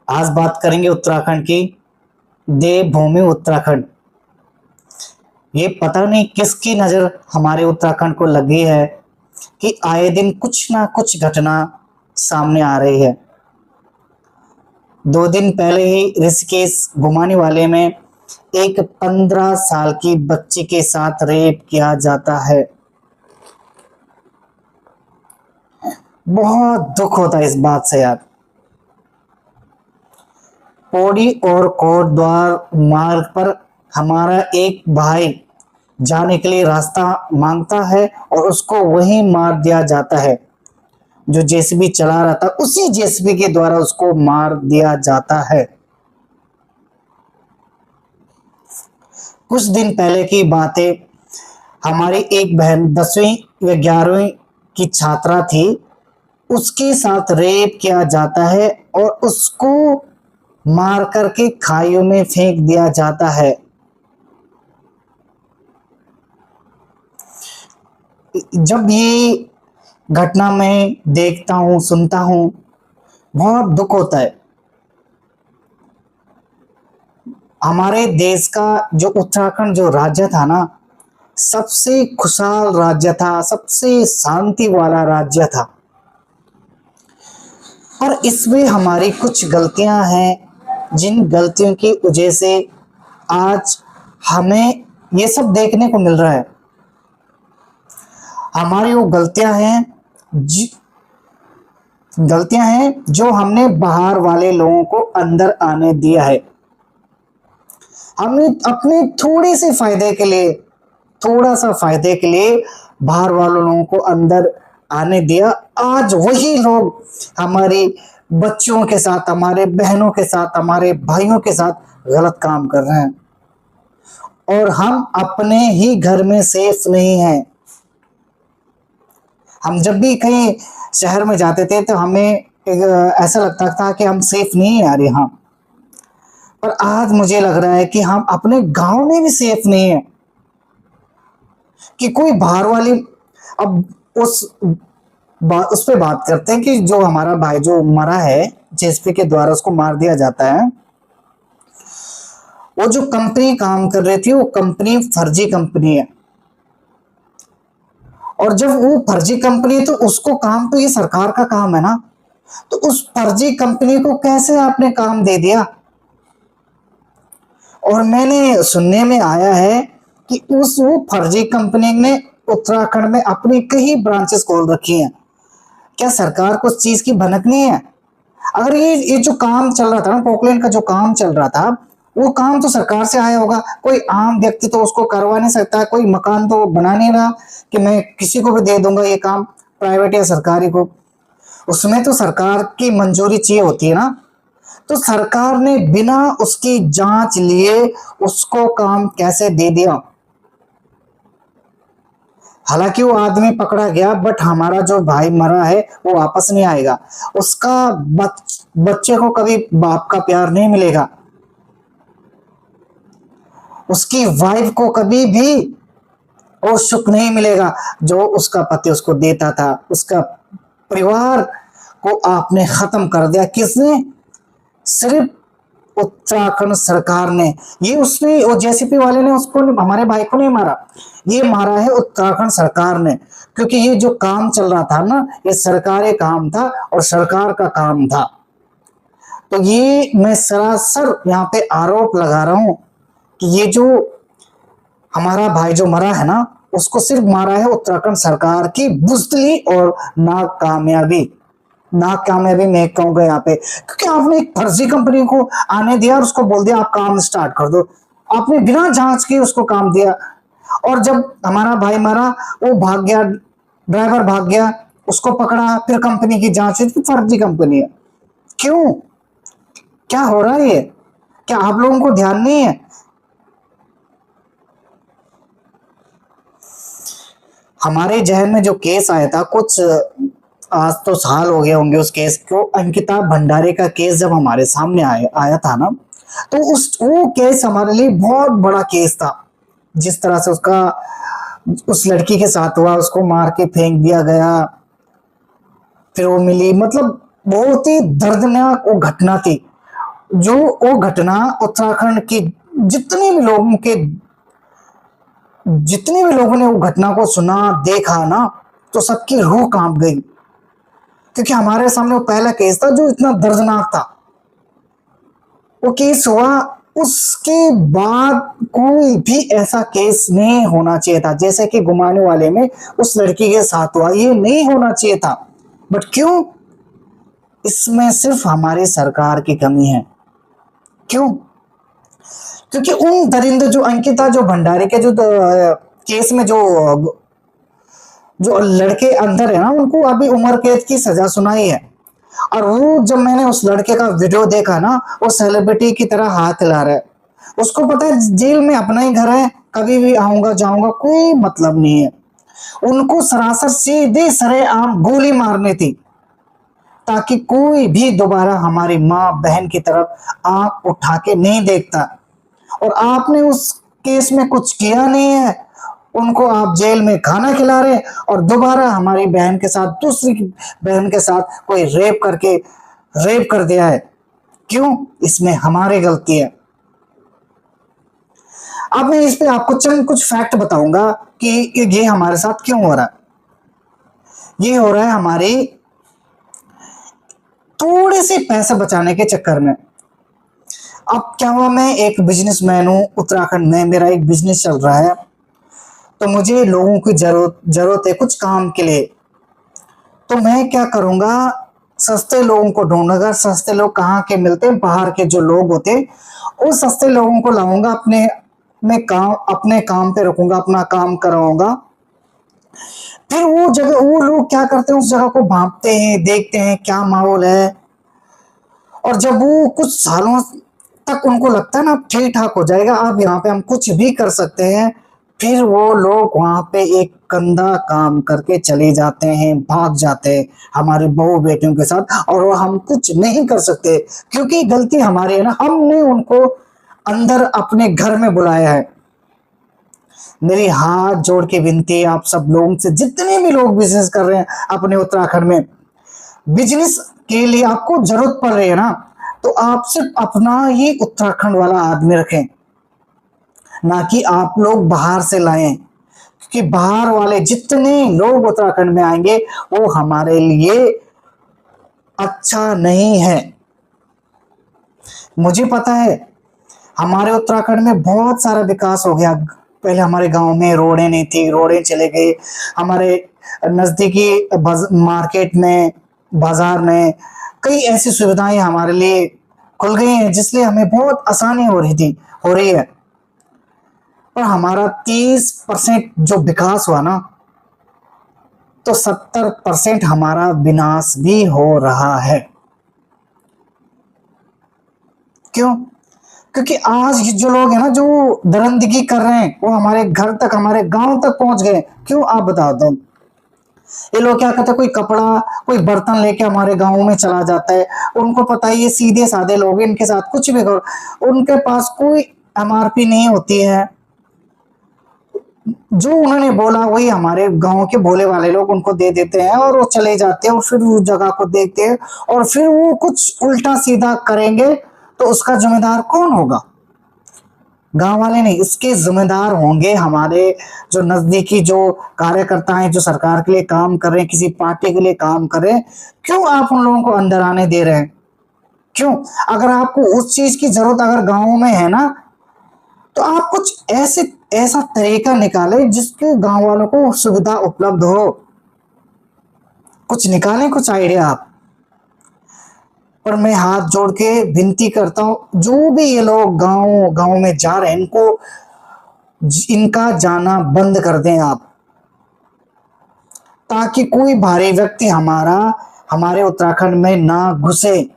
आज बात करेंगे उत्तराखंड की। देवभूमि उत्तराखंड। ये पता नहीं किसकी नजर हमारे उत्तराखंड को लगी है कि आए दिन कुछ ना कुछ घटना सामने आ रही है। 2 दिन पहले ही ऋषिकेश घुमाने वाले में एक 15 साल की बच्ची के साथ रेप किया जाता है। बहुत दुख होता है इस बात से यार। पौड़ी और कोटद्वार मार्ग पर हमारा एक भाई जाने के लिए रास्ता मांगता है और उसको वहीं मार दिया जाता है। जो जेसीबी चला रहा था उसी जेसीबी के द्वारा उसको मार दिया जाता है। कुछ दिन पहले की बात है। हमारी एक बहन 10वीं या 11वीं की छात्रा थी। उसके साथ रेप किया जाता है और उसको मार करके खाइयों में फेंक दिया जाता है। जब ये घटना मैं देखता हूँ, सुनता हूँ, बहुत दुख होता है। हमारे देश का जो उत्तराखंड जो राज्य था ना, सबसे खुशहाल राज्य था, सबसे शांति वाला राज्य था। और इसमें हमारी कुछ गलतियां हैं, जिन गलतियों की वजह से आज हमें ये सब देखने को मिल रहा है। हमारी वो गलतियां हैं जो हमने बाहर वाले लोगों को अंदर आने दिया है। हमने अपने थोड़ा सा फायदे के लिए बाहर वालों लोगों को अंदर आने दिया। आज वही लोग हमारी बच्चों के साथ, हमारे बहनों के साथ, हमारे भाइयों के साथ गलत काम कर रहे हैं और हम अपने ही घर में सेफ नहीं हैं। हम जब भी कहीं शहर में जाते थे तो हमें ऐसा लगता था कि हम सेफ नहीं है यार यहाँ। पर आज मुझे लग रहा है कि हम अपने गांव में भी सेफ नहीं है। कि कोई बाहर वाली, अब उस पे बात करते हैं कि जो हमारा भाई जो मरा है, जेएसपी के द्वारा उसको मार दिया जाता है। वो जो कंपनी काम कर रही थी वो कंपनी फर्जी कंपनी है। और जब वो फर्जी कंपनी है तो उसको काम, तो ये सरकार का काम है ना, तो उस फर्जी कंपनी को कैसे आपने काम दे दिया। और मैंने सुनने में आया है कि वो फर्जी कंपनी ने उत्तराखंड में अपनी कई ब्रांचेस खोल रखी हैं। क्या सरकार को इस चीज की भनक नहीं है? अगर ये जो काम चल रहा था ना, पोकलैंड का जो काम चल रहा था, वो काम तो सरकार से आया होगा। कोई आम व्यक्ति तो उसको करवा नहीं सकता। कोई मकान तो बना नहीं रहा कि मैं किसी को भी दे दूंगा ये काम, प्राइवेट या सरकारी को। उसमें तो सरकार की मंजूरी चाहिए होती है ना। तो सरकार ने बिना उसकी जांच लिए उसको काम कैसे दे दिया? हालांकि वो आदमी पकड़ा गया, बट हमारा जो भाई मरा है वो वापस नहीं आएगा। उसका बच्चे को कभी बाप का प्यार नहीं मिलेगा। उसकी वाइफ को कभी भी वो सुख नहीं मिलेगा जो उसका पति उसको देता था। उसका परिवार को आपने खत्म कर दिया। किसने? सिर्फ उत्तराखंड सरकार ने। ये उसने, वो जेसीपी वाले ने उसको, हमारे भाई को नहीं मारा, ये मारा है उत्तराखंड सरकार ने। क्योंकि ये जो काम चल रहा था ना, ये सरकारी काम था और सरकार का काम था। तो ये मैं सरासर यहाँ पे आरोप लगा रहा हूं कि ये जो हमारा भाई जो मरा है ना, उसको सिर्फ मारा है उत्तराखंड सरकार की बुज़दिली और नाकामयाबी। नाकामयाबी मैं कहूंगा यहाँ पे, क्योंकि आपने एक फर्जी कंपनी को आने दिया और उसको बोल दिया आप काम स्टार्ट कर दो। आपने बिना जांच के उसको काम दिया। और जब हमारा भाई मरा, वो भाग गया, ड्राइवर भाग गया, उसको पकड़ा, फिर कंपनी की जांच हुई, तो फर्जी कंपनी है। क्यों? क्या हो रहा है ये? क्या आप लोगों को ध्यान नहीं है? हमारे जहन में जो केस आया था, कुछ आज तो साल हो गए होंगे उस केस को, अंकिता भंडारे का केस जब हमारे सामने आया था ना, तो वो केस हमारे लिए बहुत बड़ा केस था। जिस तरह से उसका उस लड़की के साथ हुआ, उसको मार के फेंक दिया गया, फिर वो मिली, मतलब बहुत ही दर्दनाक वो घटना थी। जो वो घटना उत्तराखंड की जितने भी लोगों के जितने भी लोगों ने वो घटना को सुना देखा ना, तो सबकी रूह कांप गई, क्योंकि हमारे सामने वो पहला केस था जो इतना दर्दनाक था। वो केस हुआ, उसके बाद कोई भी ऐसा केस नहीं होना चाहिए था जैसे कि घुमाने वाले में उस लड़की के साथ हुआ। ये नहीं होना चाहिए था, बट क्यों? इसमें सिर्फ हमारी सरकार की कमी है। क्यों? क्योंकि उन दरिंदे जो अंकिता जो भंडारी के जो केस में जो जो लड़के अंदर है ना, उनको अभी उम्र कैद की सजा सुनाई है। और वो जब मैंने उस लड़के का वीडियो देखा ना, वो सेलिब्रिटी की तरह हाथ हिला रहा है। उसको पता है जेल में अपना ही घर है, कभी भी आऊंगा जाऊंगा, कोई मतलब नहीं है। उनको सरासर सीधे सरेआम गोली मारनी थी, ताकि कोई भी दोबारा हमारी माँ बहन की तरफ आंख उठा के नहीं देखता। और आपने उस केस में कुछ किया नहीं है, उनको आप जेल में खाना खिला रहे, और दोबारा हमारी बहन के साथ, दूसरी बहन के साथ कोई रेप कर दिया है। क्यों? इसमें हमारी गलती है। अब मैं इस पे आपको चंद कुछ फैक्ट बताऊंगा कि ये हमारे साथ क्यों हो रहा है। ये हो रहा है हमारी थोड़े से पैसे बचाने के चक्कर में। अब क्या हुआ, मैं एक बिजनेसमैन हूँ उत्तराखंड में, मेरा एक बिजनेस चल रहा है, तो मुझे लोगों की जरूरत है कुछ काम के लिए। तो मैं क्या करूंगा, सस्ते लोगों को ढूंढूंगा। सस्ते लोग कहाँ के मिलते हैं? बाहर के जो लोग होते हैं, उस सस्ते लोगों को लाऊंगा अपने काम पे रखूंगा, अपना काम करवाऊंगा। फिर वो लोग क्या करते हैं, उस जगह को भांपते हैं, देखते हैं क्या माहौल है। और जब वो कुछ सालों तक उनको लगता है ना ठीक ठाक हो जाएगा, अब यहाँ पे हम कुछ भी कर सकते हैं, फिर वो लोग वहां पे एक गंदा काम करके चले जाते हैं, भाग जाते हैं हमारे बहू बेटियों के साथ, और वो हम कुछ नहीं कर सकते क्योंकि गलती हमारी है ना, हमने उनको अंदर अपने घर में बुलाया है। मेरी हाथ जोड़ के विनती है आप सब लोगों से, जितने भी लोग बिजनेस कर रहे हैं अपने उत्तराखंड में, बिजनेस के लिए आपको जरूरत पड़ रही है ना, तो आप सिर्फ अपना ही उत्तराखंड वाला आदमी रखें, ना कि आप लोग बाहर से लाएं। क्योंकि बाहर वाले जितने लोग उत्तराखंड में आएंगे वो हमारे लिए अच्छा नहीं है। मुझे पता है हमारे उत्तराखंड में बहुत सारा विकास हो गया। पहले हमारे गांव में रोडें नहीं थी, रोडें चले गए। हमारे नजदीकी मार्केट में, बाजार में कई ऐसी सुविधाएं हमारे लिए खुल गई हैं, जिसलिए हमें बहुत आसानी हो रही है। पर हमारा 30% जो विकास हुआ ना, तो 70% हमारा विनाश भी हो रहा है। क्यों? क्योंकि आज जो लोग हैं ना, जो दरिंदगी कर रहे हैं, वो हमारे घर तक, हमारे गांव तक पहुंच गए। क्यों? आप बता दो। ये लोग क्या करते हैं, कोई कपड़ा, कोई बर्तन लेके हमारे गांव में चला जाता है। उनको पता है ये सीधे साधे लोग हैं, इनके साथ कुछ भी करो। उनके पास कोई एमआरपी नहीं होती है, जो उन्होंने बोला वही हमारे गांव के भोले वाले लोग उनको दे देते हैं, और वो चले जाते हैं, और फिर उस जगह को देखते हैं, और फिर वो कुछ उल्टा सीधा करेंगे, तो उसका जिम्मेदार कौन होगा? गांव वाले नहीं, इसके जिम्मेदार होंगे हमारे जो नजदीकी जो कार्यकर्ता हैं, जो सरकार के लिए काम कर रहे हैं, किसी पार्टी के लिए काम कर रहे हैं। क्यों आप उन लोगों को अंदर आने दे रहे हैं? क्यों? अगर आपको उस चीज की जरूरत अगर गांव में है ना, तो आप कुछ ऐसा तरीका निकालें जिसके गांव वालों को सुविधा उपलब्ध हो। कुछ निकालें, कुछ आइडिया आप। पर मैं हाथ जोड़ के विनती करता हूं, जो भी ये लोग गांव में जा रहे हैं, इनका जाना बंद कर दें आप, ताकि कोई भारी व्यक्ति हमारे उत्तराखंड में ना घुसे।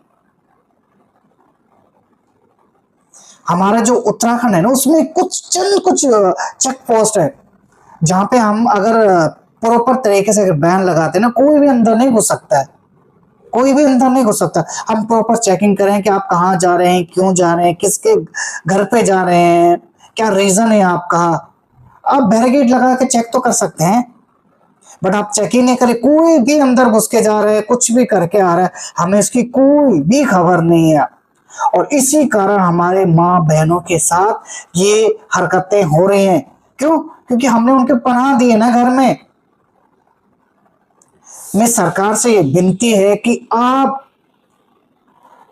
हमारा जो उत्तराखंड है ना, उसमें कुछ चेक पोस्ट है, जहां पे हम अगर प्रॉपर तरीके से बैन लगाते हैं ना, कोई भी अंदर नहीं घुस सकता है, कोई भी अंदर नहीं घुस सकता। हम प्रॉपर चेकिंग करें कि आप कहाँ जा रहे हैं, क्यों जा रहे हैं, किसके घर पे जा रहे हैं, क्या रीजन है आपका। आप बैरिकेड लगा के चेक तो कर सकते हैं, बट आप चेक ही नहीं करें, कोई भी अंदर घुस के जा रहा है, कुछ भी करके आ रहा है, हमें इसकी कोई भी खबर नहीं है। और इसी कारण हमारे माँ बहनों के साथ ये हरकतें हो रही हैं। क्यों? क्योंकि हमने उनके पनाह दी है ना घर में। मैं सरकार से ये विनती है कि आप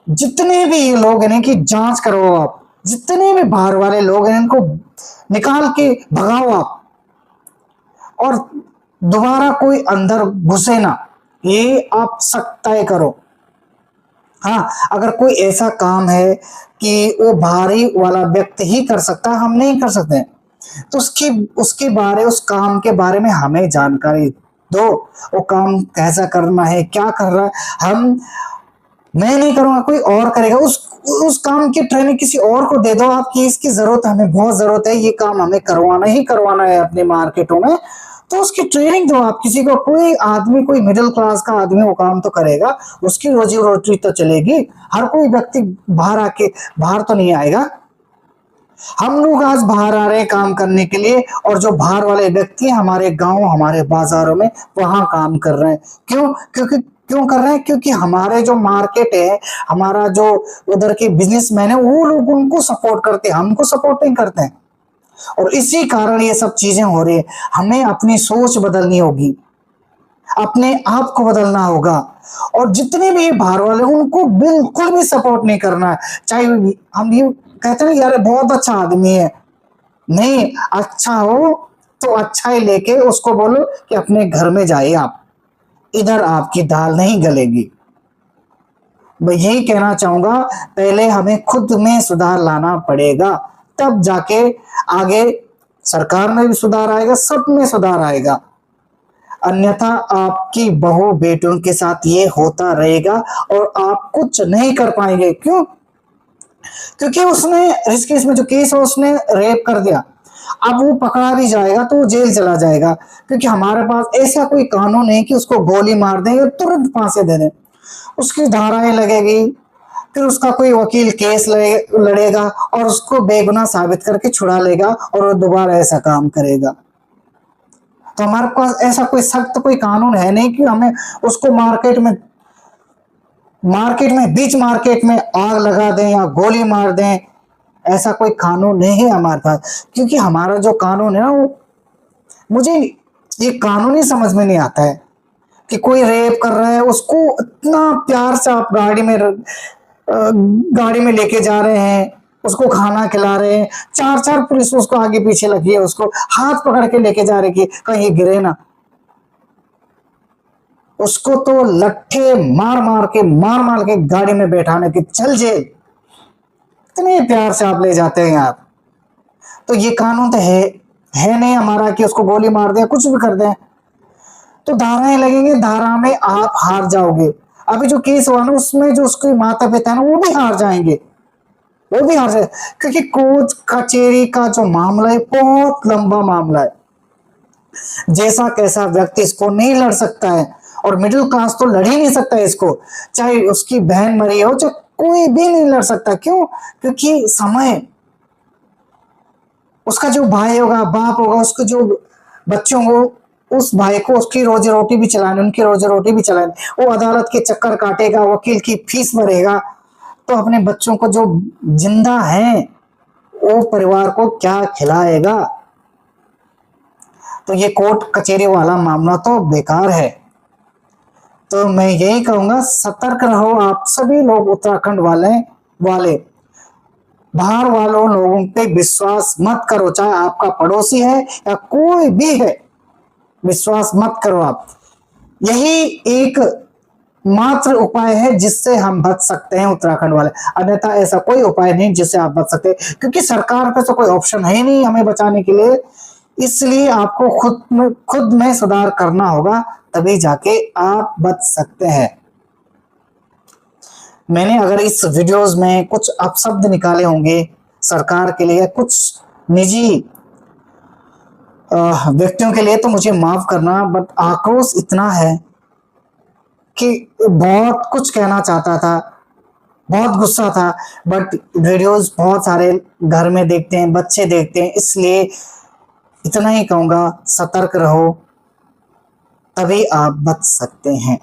जितने भी ये लोग हैं इनकी जांच करो, आप जितने भी बाहर वाले लोग हैं इनको निकाल के भगाओ आप, और दोबारा कोई अंदर घुसे ना, ये आप सख्त तय करो। हाँ, अगर कोई ऐसा काम है कि वो बाहरी वाला व्यक्ति ही कर सकता है, हम नहीं कर सकते, तो उस काम के बारे में हमें जानकारी दो। वो काम कैसा करना है, क्या कर रहा है, मैं नहीं करूंगा, कोई और करेगा। उस काम की ट्रेनिंग किसी और को दे दो आप कि इसकी जरूरत, हमें बहुत जरूरत है, ये काम हमें करवाना ही करवाना है अपने मार्केटों में, तो उसकी ट्रेनिंग दो आप किसी को। कोई आदमी, कोई मिडिल क्लास का आदमी वो काम तो करेगा, उसकी रोजी रोटी तो चलेगी। हर कोई व्यक्ति बाहर तो नहीं आएगा। हम लोग आज बाहर आ रहे हैं काम करने के लिए, और जो बाहर वाले व्यक्ति हमारे गांव, हमारे बाजारों में वहां काम कर रहे हैं। क्यों कर रहे हैं? क्योंकि हमारे जो मार्केट है, हमारा जो उधर के बिजनेसमैन है, वो लोग उनको सपोर्ट करते हैं, हमको सपोर्ट नहीं करते हैं। और इसी कारण ये सब चीजें हो रही है। हमें अपनी सोच बदलनी होगी, अपने आप को बदलना होगा, और जितने भी बाहर वाले उनको बिल्कुल भी सपोर्ट नहीं करना है। चाहे हम ये कहते हैं यार बहुत अच्छा आदमी है, नहीं, अच्छा हो तो अच्छा ही लेके उसको बोलो कि अपने घर में जाइए आप, इधर आपकी दाल नहीं गलेगी। मैं यही कहना चाहूंगा, पहले हमें खुद में सुधार लाना पड़ेगा, तब जाके आगे सरकार में भी सुधार आएगा, सब में सुधार आएगा। अन्यथा आपकी बहू बेटियों के साथ ये होता रहेगा और आप कुछ नहीं कर पाएंगे। क्यों? क्योंकि उसने इस केस में जो केस है, उसने रेप कर दिया, अब वो पकड़ा भी जाएगा तो वो जेल चला जाएगा, क्योंकि हमारे पास ऐसा कोई कानून है कि उसको गोली मार दें या तुरंत फांसी दे दें। उसकी धाराएं लगेगी, फिर उसका कोई वकील केस लड़ेगा और उसको बेगुनाह साबित करके छुड़ा लेगा, और वो दोबारा ऐसा काम करेगा। तो हमारे पास ऐसा कोई सख्त कोई कानून है नहीं कि हमें उसको बीच मार्केट में आग लगा दें या गोली मार दें। ऐसा कोई कानून नहीं है हमारे पास, क्योंकि हमारा जो कानून है ना, वो मुझे ये कानून ही समझ में नहीं आता है कि कोई रेप कर रहा है, उसको इतना प्यार से आप गाड़ी में लेके जा रहे हैं, उसको खाना खिला रहे हैं, चार पुलिस उसको आगे पीछे लगी है, उसको हाथ पकड़ के लेके जा रहे कि कहीं गिरे ना। उसको तो लट्ठे मार मार के गाड़ी में बैठाने के चल जेल, इतने प्यार से आप ले जाते हैं आप। तो ये कानून तो है नहीं हमारा कि उसको गोली मार दें, कुछ भी कर दें। तो धाराएं लगेंगे, धारा में आप हार जाओगे। अभी जो केस हुआ ना, उसमें जो उसके माता पिता है ना, वो भी हार जाएंगे, क्योंकि कोर्ट कचहरी का जो मामला है बहुत लंबा मामला है। जैसा कैसा व्यक्ति इसको नहीं लड़ सकता है, और मिडिल क्लास तो लड़ ही नहीं सकता है इसको, चाहे उसकी बहन मरी हो, चाहे कोई भी नहीं लड़ सकता। क्यों? क्योंकि समय, उसका जो भाई होगा, बाप होगा, उसके जो बच्चों को, उस भाई को उसकी रोजी रोटी भी चलानी, उनकी रोजी रोटी भी चलानी, वो अदालत के चक्कर काटेगा, वकील की फीस भरेगा, तो अपने बच्चों को जो जिंदा है वो परिवार को क्या खिलाएगा? तो ये कोर्ट कचहरी वाला मामला तो बेकार है। तो मैं यही कहूंगा, सतर्क रहो आप सभी लोग, उत्तराखंड वाले बाहर वालों लोगों पे विश्वास मत करो, चाहे आपका पड़ोसी है या कोई भी है, विश्वास मत करो आप। यही एक मात्र उपाय है जिससे हम बच सकते हैं उत्तराखंड वाले, अन्यथा ऐसा कोई उपाय नहीं जिससे आप बच सकते, क्योंकि सरकार पे तो कोई ऑप्शन है नहीं हमें बचाने के लिए। इसलिए आपको खुद में सुधार करना होगा, तभी जाके आप बच सकते हैं। मैंने अगर इस वीडियोस में कुछ अपशब्द निकाले होंगे सरकार के लिए, कुछ निजी व्यक्तियों के लिए, तो मुझे माफ करना, बट आक्रोश इतना है कि बहुत कुछ कहना चाहता था, बहुत गुस्सा था, बट वीडियोस बहुत सारे घर में देखते हैं, बच्चे देखते हैं, इसलिए इतना ही कहूंगा, सतर्क रहो, तभी आप बच सकते हैं।